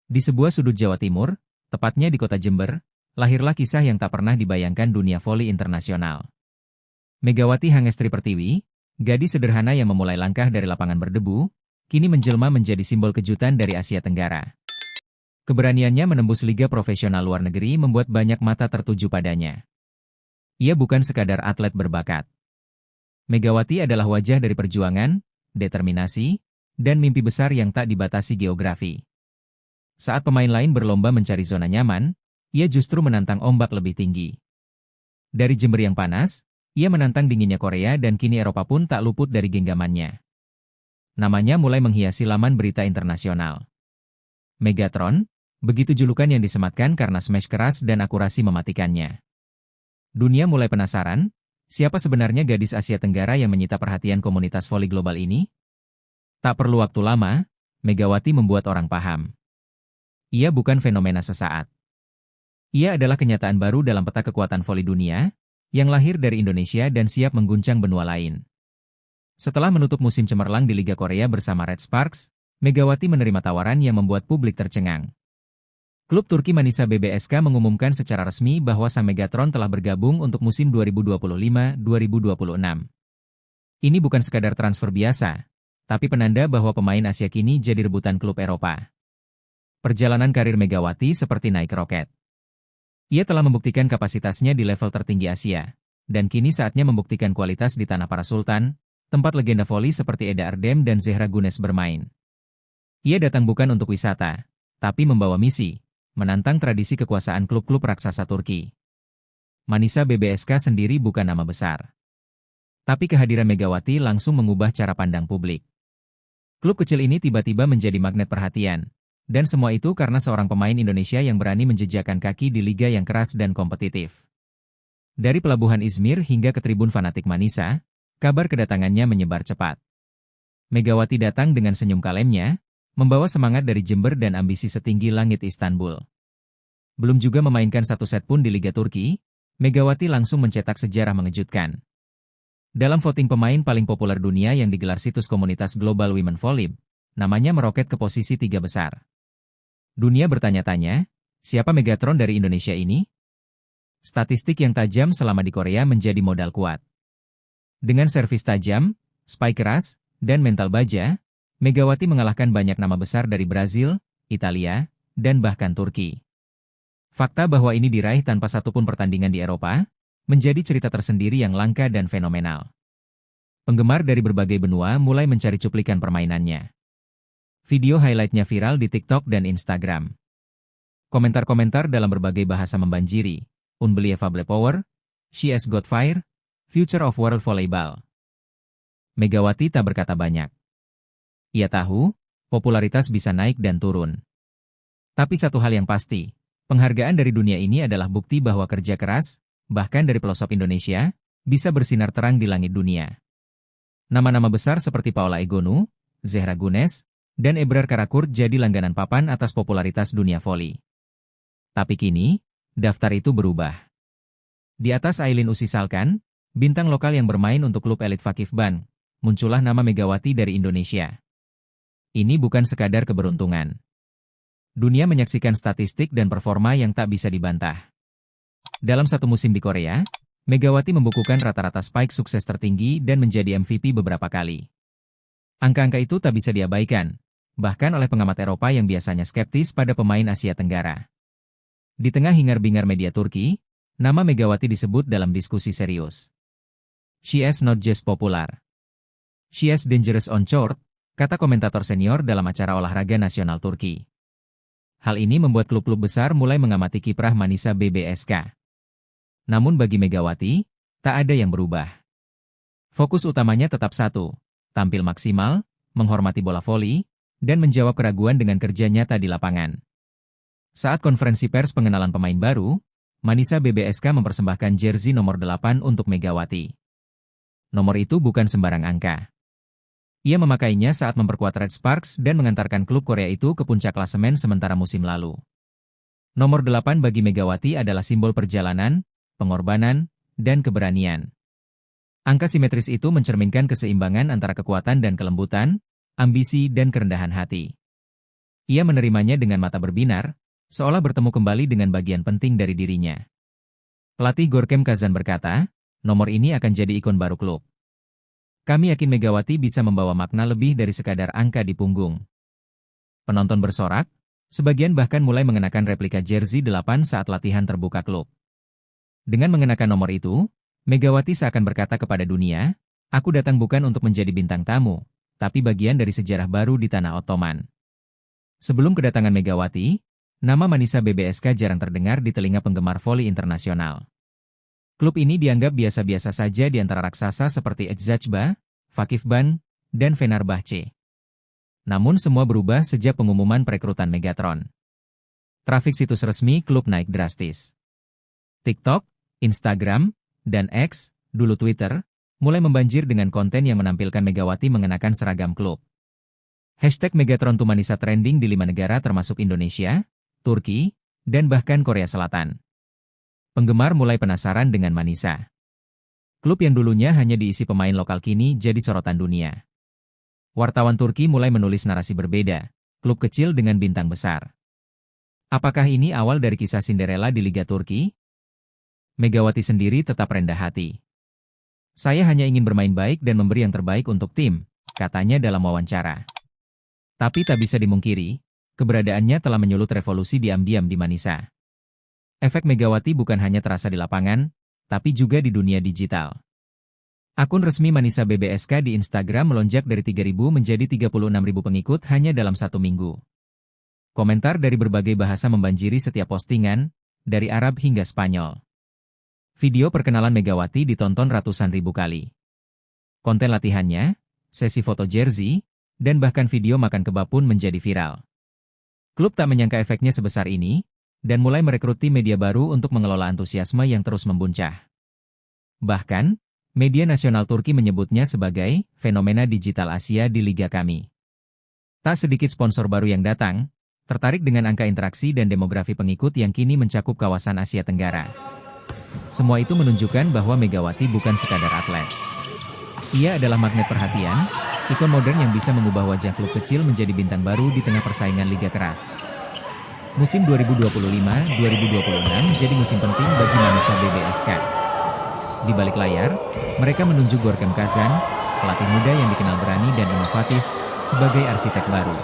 Di sebuah sudut Jawa Timur, tepatnya di kota Jember, lahirlah kisah yang tak pernah dibayangkan dunia voli internasional. Megawati Hangestri Pertiwi, gadis sederhana yang memulai langkah dari lapangan berdebu, kini menjelma menjadi simbol kejutan dari Asia Tenggara. Keberaniannya menembus liga profesional luar negeri membuat banyak mata tertuju padanya. Ia bukan sekadar atlet berbakat. Megawati adalah wajah dari perjuangan, determinasi, dan mimpi besar yang tak dibatasi geografi. Saat pemain lain berlomba mencari zona nyaman, ia justru menantang ombak lebih tinggi. Dari Jember yang panas, ia menantang dinginnya Korea dan kini Eropa pun tak luput dari genggamannya. Namanya mulai menghiasi laman berita internasional. Megatron, begitu julukan yang disematkan karena smash keras dan akurasi mematikannya. Dunia mulai penasaran, siapa sebenarnya gadis Asia Tenggara yang menyita perhatian komunitas voli global ini? Tak perlu waktu lama, Megawati membuat orang paham. Ia bukan fenomena sesaat. Ia adalah kenyataan baru dalam peta kekuatan voli dunia, yang lahir dari Indonesia dan siap mengguncang benua lain. Setelah menutup musim cemerlang di Liga Korea bersama Red Sparks, Megawati menerima tawaran yang membuat publik tercengang. Klub Turki Manisa BBSK mengumumkan secara resmi bahwa sang Megatron telah bergabung untuk musim 2025-2026. Ini bukan sekadar transfer biasa, tapi penanda bahwa pemain Asia kini jadi rebutan klub Eropa. Perjalanan karir Megawati seperti naik roket. Ia telah membuktikan kapasitasnya di level tertinggi Asia, dan kini saatnya membuktikan kualitas di tanah para sultan, tempat legenda voli seperti Eda Erdem dan Zehra Gunes bermain. Ia datang bukan untuk wisata, tapi membawa misi, menantang tradisi kekuasaan klub-klub raksasa Turki. Manisa BBSK sendiri bukan nama besar. Tapi kehadiran Megawati langsung mengubah cara pandang publik. Klub kecil ini tiba-tiba menjadi magnet perhatian. Dan semua itu karena seorang pemain Indonesia yang berani menjejakkan kaki di liga yang keras dan kompetitif. Dari pelabuhan Izmir hingga ke tribun fanatik Manisa, kabar kedatangannya menyebar cepat. Megawati datang dengan senyum kalemnya, membawa semangat dari Jember dan ambisi setinggi langit Istanbul. Belum juga memainkan satu set pun di Liga Turki, Megawati langsung mencetak sejarah mengejutkan. Dalam voting pemain paling populer dunia yang digelar situs komunitas Global Women Volleyball, namanya meroket ke posisi 3 besar. Dunia bertanya-tanya, siapa Megatron dari Indonesia ini? Statistik yang tajam selama di Korea menjadi modal kuat. Dengan servis tajam, spike keras, dan mental baja, Megawati mengalahkan banyak nama besar dari Brazil, Italia, dan bahkan Turki. Fakta bahwa ini diraih tanpa satupun pertandingan di Eropa, menjadi cerita tersendiri yang langka dan fenomenal. Penggemar dari berbagai benua mulai mencari cuplikan permainannya. Video highlight-nya viral di TikTok dan Instagram. Komentar-komentar dalam berbagai bahasa membanjiri. Unbelievable power, she has got fire, future of world volleyball. Megawati tak berkata banyak. Ia tahu, popularitas bisa naik dan turun. Tapi satu hal yang pasti, penghargaan dari dunia ini adalah bukti bahwa kerja keras, bahkan dari pelosok Indonesia, bisa bersinar terang di langit dunia. Nama-nama besar seperti Paula Egonu, Zehra Gunes, dan Ebrar Karakurt jadi langganan papan atas popularitas dunia voli. Tapi kini, daftar itu berubah. Di atas Ailin Usi Salkan, bintang lokal yang bermain untuk klub elit Fakif Ban, muncullah nama Megawati dari Indonesia. Ini bukan sekadar keberuntungan. Dunia menyaksikan statistik dan performa yang tak bisa dibantah. Dalam satu musim di Korea, Megawati membukukan rata-rata spike sukses tertinggi dan menjadi MVP beberapa kali. Angka-angka itu tak bisa diabaikan, bahkan oleh pengamat Eropa yang biasanya skeptis pada pemain Asia Tenggara. Di tengah hingar-bingar media Turki, nama Megawati disebut dalam diskusi serius. She is not just popular. She is dangerous on court, kata komentator senior dalam acara olahraga nasional Turki. Hal ini membuat klub-klub besar mulai mengamati kiprah Manisa BBSK. Namun bagi Megawati, tak ada yang berubah. Fokus utamanya tetap satu, tampil maksimal, menghormati bola voli, dan menjawab keraguan dengan kerja nyata di lapangan. Saat konferensi pers pengenalan pemain baru, Manisa BBSK mempersembahkan jersey nomor 8 untuk Megawati. Nomor itu bukan sembarang angka. Ia memakainya saat memperkuat Red Sparks dan mengantarkan klub Korea itu ke puncak klasemen sementara musim lalu. Nomor 8 bagi Megawati adalah simbol perjalanan, pengorbanan, dan keberanian. Angka simetris itu mencerminkan keseimbangan antara kekuatan dan kelembutan, ambisi dan kerendahan hati. Ia menerimanya dengan mata berbinar, seolah bertemu kembali dengan bagian penting dari dirinya. Pelatih Gorkem Kazan berkata, nomor ini akan jadi ikon baru klub. Kami yakin Megawati bisa membawa makna lebih dari sekadar angka di punggung. Penonton bersorak, sebagian bahkan mulai mengenakan replika jersey 8 saat latihan terbuka klub. Dengan mengenakan nomor itu, Megawati seakan berkata kepada dunia, aku datang bukan untuk menjadi bintang tamu, tapi bagian dari sejarah baru di tanah Ottoman. Sebelum kedatangan Megawati, nama Manisa BBSK jarang terdengar di telinga penggemar voli internasional. Klub ini dianggap biasa-biasa saja di antara raksasa seperti Eczacıba, Vakifbank, dan Fenerbahce. Namun semua berubah sejak pengumuman perekrutan Megatron. Trafik situs resmi klub naik drastis. TikTok, Instagram, dan X, dulu Twitter, mulai membanjir dengan konten yang menampilkan Megawati mengenakan seragam klub. Hashtag Megatron to Manisa trending di 5 negara termasuk Indonesia, Turki, dan bahkan Korea Selatan. Penggemar mulai penasaran dengan Manisa. Klub yang dulunya hanya diisi pemain lokal kini jadi sorotan dunia. Wartawan Turki mulai menulis narasi berbeda, klub kecil dengan bintang besar. Apakah ini awal dari kisah Cinderella di Liga Turki? Megawati sendiri tetap rendah hati. Saya hanya ingin bermain baik dan memberi yang terbaik untuk tim, katanya dalam wawancara. Tapi tak bisa dimungkiri, keberadaannya telah menyulut revolusi diam-diam di Manisa. Efek Megawati bukan hanya terasa di lapangan, tapi juga di dunia digital. Akun resmi Manisa BBSK di Instagram melonjak dari 3.000 menjadi 36.000 pengikut hanya dalam 1 minggu. Komentar dari berbagai bahasa membanjiri setiap postingan, dari Arab hingga Spanyol. Video perkenalan Megawati ditonton ratusan ribu kali. Konten latihannya, sesi foto jersey, dan bahkan video makan kebab pun menjadi viral. Klub tak menyangka efeknya sebesar ini, dan mulai merekrut tim media baru untuk mengelola antusiasme yang terus membuncah. Bahkan, media nasional Turki menyebutnya sebagai fenomena digital Asia di liga kami. Tak sedikit sponsor baru yang datang, tertarik dengan angka interaksi dan demografi pengikut yang kini mencakup kawasan Asia Tenggara. Semua itu menunjukkan bahwa Megawati bukan sekadar atlet. Ia adalah magnet perhatian, ikon modern yang bisa mengubah wajah klub kecil menjadi bintang baru di tengah persaingan liga keras. Musim 2025-2026 jadi musim penting bagi Manisa BBSK. Di balik layar, mereka menunjuk Gorkem Kazan, pelatih muda yang dikenal berani dan inovatif, sebagai arsitek baru.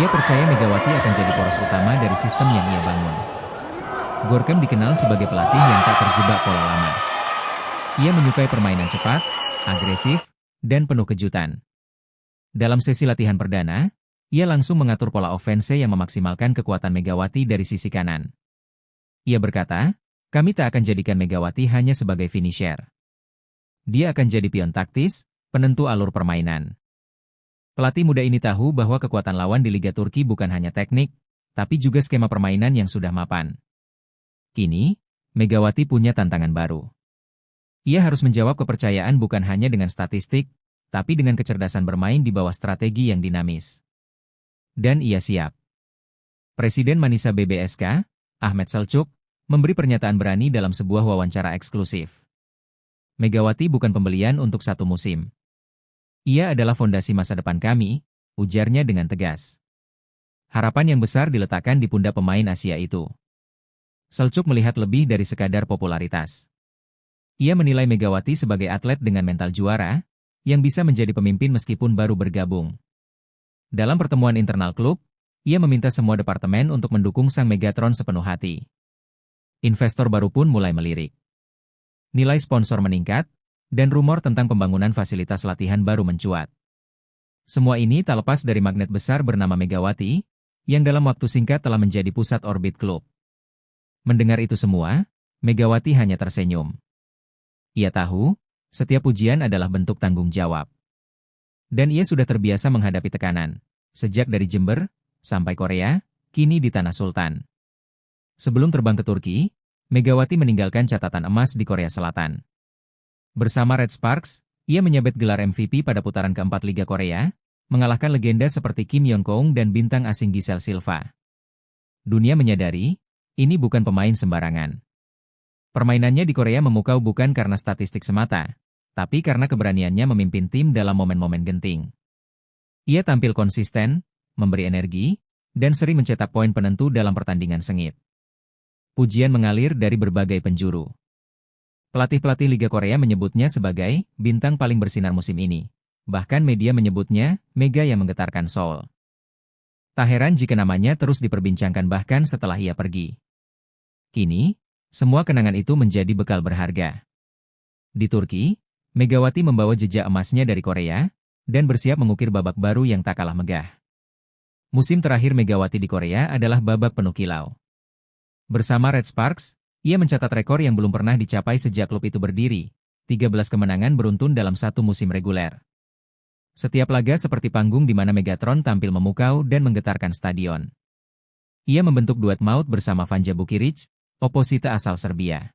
Ia percaya Megawati akan jadi poros utama dari sistem yang ia bangun. Gorkem dikenal sebagai pelatih yang tak terjebak pola lama. Ia menyukai permainan cepat, agresif, dan penuh kejutan. Dalam sesi latihan perdana, ia langsung mengatur pola ofense yang memaksimalkan kekuatan Megawati dari sisi kanan. Ia berkata, kami tak akan jadikan Megawati hanya sebagai finisher. Dia akan jadi pion taktis, penentu alur permainan. Pelatih muda ini tahu bahwa kekuatan lawan di Liga Turki bukan hanya teknik, tapi juga skema permainan yang sudah mapan. Kini, Megawati punya tantangan baru. Ia harus menjawab kepercayaan bukan hanya dengan statistik, tapi dengan kecerdasan bermain di bawah strategi yang dinamis. Dan ia siap. Presiden Manisa BBSK, Ahmet Selçuk, memberi pernyataan berani dalam sebuah wawancara eksklusif. Megawati bukan pembelian untuk 1 musim. Ia adalah fondasi masa depan kami, ujarnya dengan tegas. Harapan yang besar diletakkan di pundak pemain Asia itu. Selçuk melihat lebih dari sekadar popularitas. Ia menilai Megawati sebagai atlet dengan mental juara, yang bisa menjadi pemimpin meskipun baru bergabung. Dalam pertemuan internal klub, ia meminta semua departemen untuk mendukung sang Megatron sepenuh hati. Investor baru pun mulai melirik. Nilai sponsor meningkat, dan rumor tentang pembangunan fasilitas latihan baru mencuat. Semua ini tak lepas dari magnet besar bernama Megawati, yang dalam waktu singkat telah menjadi pusat orbit klub. Mendengar itu semua, Megawati hanya tersenyum. Ia tahu, setiap ujian adalah bentuk tanggung jawab. Dan ia sudah terbiasa menghadapi tekanan, sejak dari Jember, sampai Korea, kini di Tanah Sultan. Sebelum terbang ke Turki, Megawati meninggalkan catatan emas di Korea Selatan. Bersama Red Sparks, ia menyabet gelar MVP pada putaran keempat Liga Korea, mengalahkan legenda seperti Kim Yong-kong dan bintang asing Giselle Silva. Dunia menyadari, ini bukan pemain sembarangan. Permainannya di Korea memukau bukan karena statistik semata, tapi karena keberaniannya memimpin tim dalam momen-momen genting. Ia tampil konsisten, memberi energi, dan sering mencetak poin penentu dalam pertandingan sengit. Pujian mengalir dari berbagai penjuru. Pelatih-pelatih Liga Korea menyebutnya sebagai bintang paling bersinar musim ini. Bahkan media menyebutnya mega yang menggetarkan Seoul. Tak heran jika namanya terus diperbincangkan bahkan setelah ia pergi. Kini, semua kenangan itu menjadi bekal berharga. Di Turki, Megawati membawa jejak emasnya dari Korea, dan bersiap mengukir babak baru yang tak kalah megah. Musim terakhir Megawati di Korea adalah babak penuh kilau. Bersama Red Sparks, ia mencatat rekor yang belum pernah dicapai sejak klub itu berdiri, 13 kemenangan beruntun dalam satu musim reguler. Setiap laga seperti panggung di mana Megatron tampil memukau dan menggetarkan stadion. Ia membentuk duet maut bersama Vanja Bukiric, oposita asal Serbia.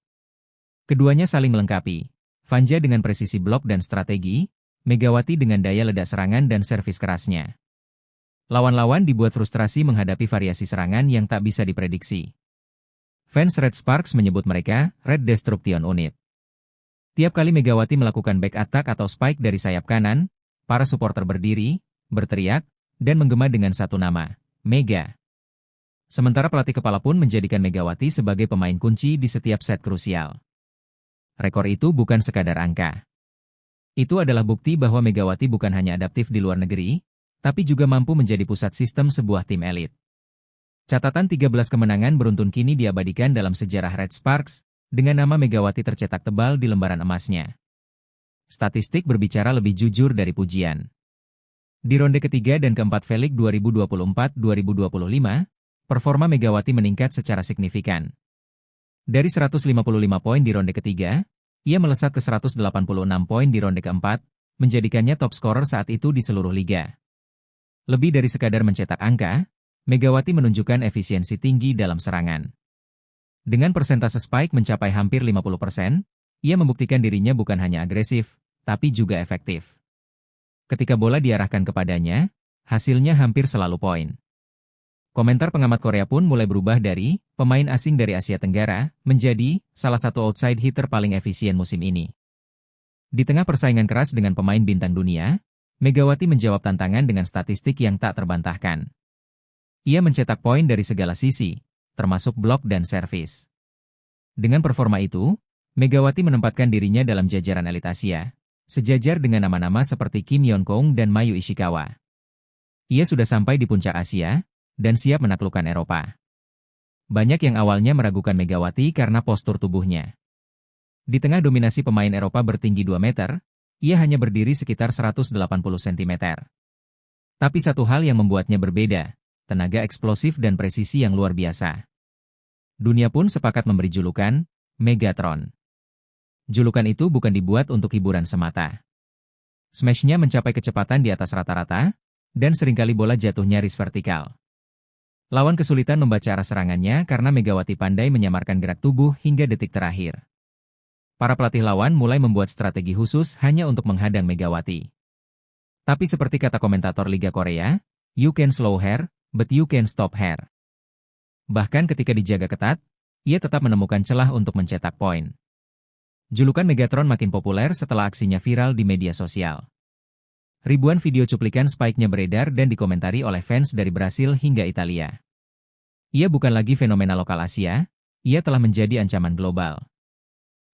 Keduanya saling melengkapi, Vanja dengan presisi blok dan strategi, Megawati dengan daya ledak serangan dan servis kerasnya. Lawan-lawan dibuat frustrasi menghadapi variasi serangan yang tak bisa diprediksi. Fans Red Sparks menyebut mereka Red Destruction Unit. Tiap kali Megawati melakukan back attack atau spike dari sayap kanan, para supporter berdiri, berteriak, dan menggema dengan satu nama, Mega. Sementara pelatih kepala pun menjadikan Megawati sebagai pemain kunci di setiap set krusial. Rekor itu bukan sekadar angka. Itu adalah bukti bahwa Megawati bukan hanya adaptif di luar negeri, tapi juga mampu menjadi pusat sistem sebuah tim elit. Catatan 13 kemenangan beruntun kini diabadikan dalam sejarah Red Sparks, dengan nama Megawati tercetak tebal di lembaran emasnya. Statistik berbicara lebih jujur dari pujian. Di ronde ketiga dan keempat V-League 2024-2025, performa Megawati meningkat secara signifikan. Dari 155 poin di ronde ketiga, ia melesat ke 186 poin di ronde keempat, menjadikannya top scorer saat itu di seluruh liga. Lebih dari sekadar mencetak angka, Megawati menunjukkan efisiensi tinggi dalam serangan. Dengan persentase spike mencapai hampir 50%, ia membuktikan dirinya bukan hanya agresif, tapi juga efektif. Ketika bola diarahkan kepadanya, hasilnya hampir selalu poin. Komentar pengamat Korea pun mulai berubah dari pemain asing dari Asia Tenggara menjadi salah satu outside hitter paling efisien musim ini. Di tengah persaingan keras dengan pemain bintang dunia, Megawati menjawab tantangan dengan statistik yang tak terbantahkan. Ia mencetak poin dari segala sisi, termasuk blok dan servis. Dengan performa itu, Megawati menempatkan dirinya dalam jajaran elit Asia, sejajar dengan nama-nama seperti Kim Yeon-kong dan Mayu Ishikawa. Ia sudah sampai di puncak Asia, dan siap menaklukkan Eropa. Banyak yang awalnya meragukan Megawati karena postur tubuhnya. Di tengah dominasi pemain Eropa bertinggi 2 meter, ia hanya berdiri sekitar 180 cm. Tapi satu hal yang membuatnya berbeda, tenaga eksplosif dan presisi yang luar biasa. Dunia pun sepakat memberi julukan Megatron. Julukan itu bukan dibuat untuk hiburan semata. Smash-nya mencapai kecepatan di atas rata-rata, dan seringkali bola jatuh nyaris vertikal. Lawan kesulitan membaca arah serangannya karena Megawati pandai menyamarkan gerak tubuh hingga detik terakhir. Para pelatih lawan mulai membuat strategi khusus hanya untuk menghadang Megawati. Tapi seperti kata komentator Liga Korea, "You can slow her, but you can stop her." Bahkan ketika dijaga ketat, ia tetap menemukan celah untuk mencetak poin. Julukan Megatron makin populer setelah aksinya viral di media sosial. Ribuan video cuplikan spike-nya beredar dan dikomentari oleh fans dari Brasil hingga Italia. Ia bukan lagi fenomena lokal Asia, ia telah menjadi ancaman global.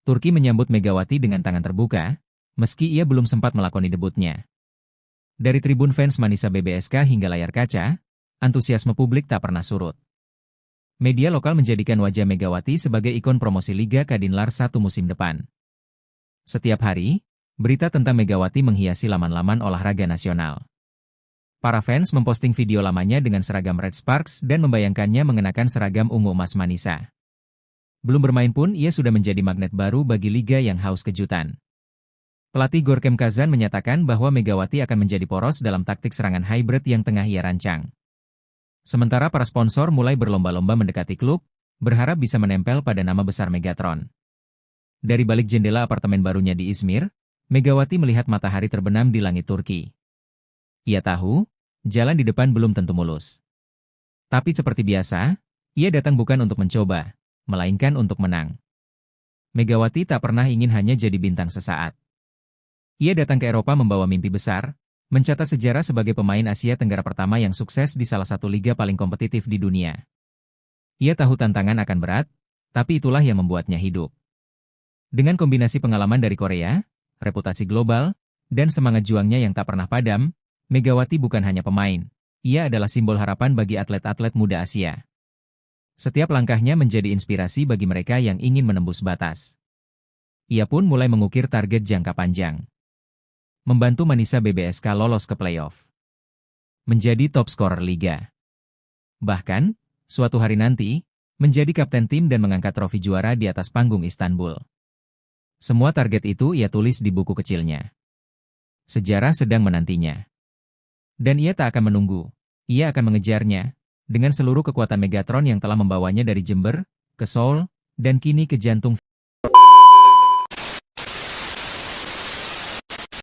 Turki menyambut Megawati dengan tangan terbuka, meski ia belum sempat melakoni debutnya. Dari tribun fans Manisa BBSK hingga layar kaca, antusiasme publik tak pernah surut. Media lokal menjadikan wajah Megawati sebagai ikon promosi Liga Kadinlar 1 musim depan. Setiap hari, berita tentang Megawati menghiasi laman-laman olahraga nasional. Para fans memposting video lamanya dengan seragam Red Sparks dan membayangkannya mengenakan seragam ungu emas Manisa. Belum bermain pun ia sudah menjadi magnet baru bagi liga yang haus kejutan. Pelatih Gorkem Kazan menyatakan bahwa Megawati akan menjadi poros dalam taktik serangan hybrid yang tengah ia rancang. Sementara para sponsor mulai berlomba-lomba mendekati klub, berharap bisa menempel pada nama besar Megatron. Dari balik jendela apartemen barunya di Izmir, Megawati melihat matahari terbenam di langit Turki. Ia tahu, jalan di depan belum tentu mulus. Tapi seperti biasa, ia datang bukan untuk mencoba, melainkan untuk menang. Megawati tak pernah ingin hanya jadi bintang sesaat. Ia datang ke Eropa membawa mimpi besar, mencatat sejarah sebagai pemain Asia Tenggara pertama yang sukses di salah satu liga paling kompetitif di dunia. Ia tahu tantangan akan berat, tapi itulah yang membuatnya hidup. Dengan kombinasi pengalaman dari Korea, reputasi global, dan semangat juangnya yang tak pernah padam, Megawati bukan hanya pemain, ia adalah simbol harapan bagi atlet-atlet muda Asia. Setiap langkahnya menjadi inspirasi bagi mereka yang ingin menembus batas. Ia pun mulai mengukir target jangka panjang. Membantu Manisa BBSK lolos ke playoff. Menjadi top scorer liga. Bahkan, suatu hari nanti, menjadi kapten tim dan mengangkat trofi juara di atas panggung Istanbul. Semua target itu ia tulis di buku kecilnya. Sejarah sedang menantinya. Dan ia tak akan menunggu. Ia akan mengejarnya, dengan seluruh kekuatan Megatron yang telah membawanya dari Jember, ke Seoul, dan kini ke jantung